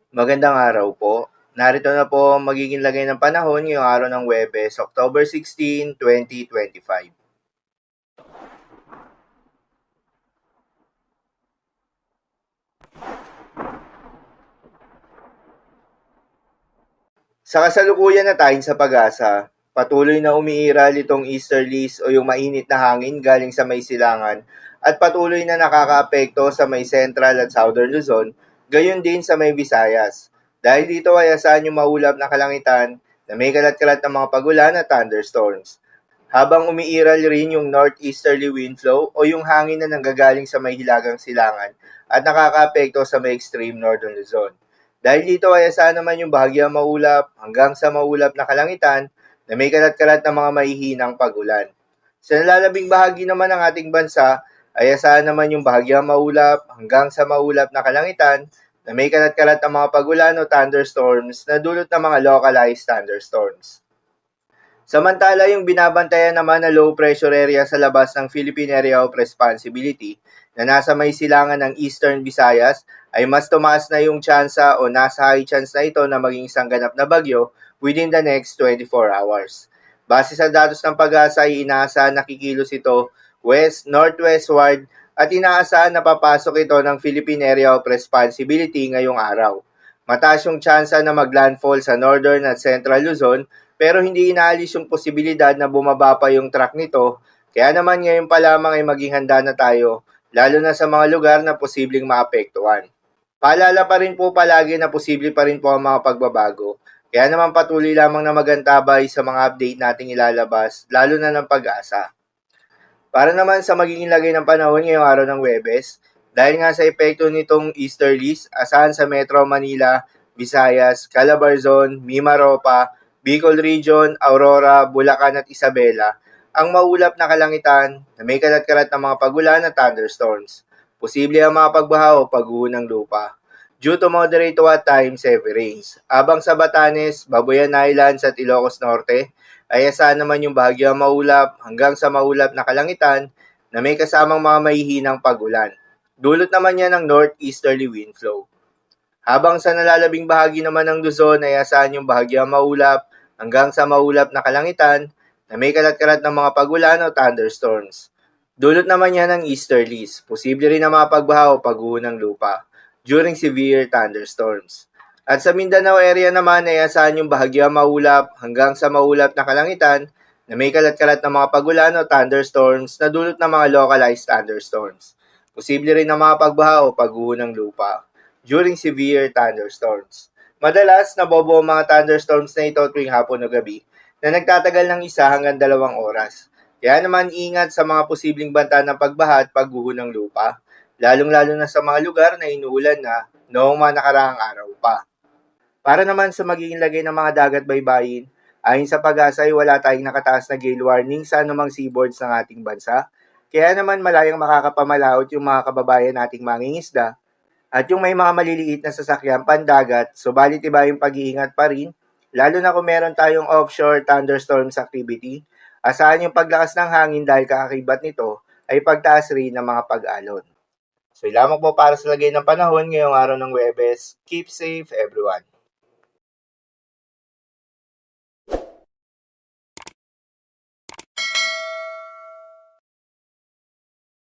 Magandang araw po. Narito na po ang magiging lagay ng panahon ngayong araw ng Huwebes, October 16, 2025. Sa kasalukuyan na tayo sa pag-asa, patuloy na umiiral itong easterlies o yung mainit na hangin galing sa may silangan at patuloy na nakakaapekto sa may central at southern Luzon, gayon din sa may Visayas. Dahil dito ay asahan yung maulap na kalangitan na may kalat-kalat ng mga pagulan at thunderstorms. Habang umiiral rin yung northeasterly wind flow o yung hangin na nanggagaling sa may hilagang silangan at nakakaapekto sa may extreme northern Luzon. Dahil dito ay asahan naman yung bahagyang maulap hanggang sa maulap na kalangitan na may kalat-kalat na mga mahihinang pagulan. Sa nalalabing bahagi naman ng ating bansa ay asahan naman yung bahagyang maulap hanggang sa maulap na kalangitan na may kalat-kalat na mga pagulan o thunderstorms na dulot ng mga localized thunderstorms. Samantala, yung binabantayan naman na low pressure area sa labas ng Philippine Area of Responsibility na nasa may silangan ng Eastern Visayas ay mas tumaas na yung tsansa o nasa high chance na ito na maging isang ganap na bagyo within the next 24 hours. Base sa datos ng pag-asa ay inaasahan na kikilos ito west-northwestward at inaasahan na papasok ito ng Philippine Area of Responsibility ngayong araw. Mataas yung tsansa na maglandfall sa northern at central Luzon pero hindi inaalis yung posibilidad na bumaba pa yung track nito, kaya naman ngayon pa lamang ay maging handa na tayo, lalo na sa mga lugar na posibleng maapektuhan. Paalala pa rin po palagi na posible pa rin po ang mga pagbabago, kaya naman patuloy lamang na magantabay sa mga update nating ilalabas, lalo na ng pag-asa. Para naman sa magiging lagay ng panahon ngayong araw ng Huwebes, dahil nga sa epekto nitong easterlies, asahan sa Metro Manila, Visayas, Calabarzon, Mimaropa, Bicol Region, Aurora, Bulacan at Isabela, ang maulap na kalangitan na may kalat-kalat ng mga pagulan at thunderstorms. Posible ang mga pagbaha o pagguho ng lupa due to moderate to at times heavy rains. Abang sa Batanes, Babuyan Islands at Ilocos Norte, ay asahan naman yung bahagyang maulap hanggang sa maulap na kalangitan na may kasamang mga mahihinang pagulan. Dulot naman yan ng northeasterly wind flow. Habang sa nalalabing bahagi naman ng Luzon ay asahan yung bahagyang maulap hanggang sa maulap na kalangitan na may kalat-kalat ng mga pagulan o thunderstorms. Dulot naman yan ng easterlies. Posible rin na mapagbaha o pagguho ng lupa during severe thunderstorms. At sa Mindanao area naman ay asahan yung bahagyang maulap hanggang sa maulap na kalangitan na may kalat-kalat ng mga pagulan o thunderstorms na dulot ng mga localized thunderstorms. Posible rin na mapagbaha o pagguho ng lupa during severe thunderstorms. Madalas, nabobo ang mga thunderstorms na ito tuwing hapon o gabi na nagtatagal ng 1 hanggang 2 oras. Kaya naman ingat sa mga posibleng banta ng pagbaha at pagguho ng lupa, lalong-lalo na sa mga lugar na inuulan na noong mga nakaraang araw pa. Para naman sa magiging lagay ng mga dagat baybayin, ayon sa pag-asa ay wala tayong nakataas na gale warning sa anumang seaboards ng ating bansa, kaya naman malayang makakapamalaot yung mga kababayan nating mangingisda at yung may mga maliliit na sasakyan pandagat, subalit iba yung pag-iingat pa rin, lalo na kung meron tayong offshore thunderstorms activity, asahan yung paglakas ng hangin dahil kaakibat nito ay pagtaas rin ng mga pag-alon. So, lamang po para sa lagay ng panahon ngayong araw ng Huwebes. Keep safe everyone.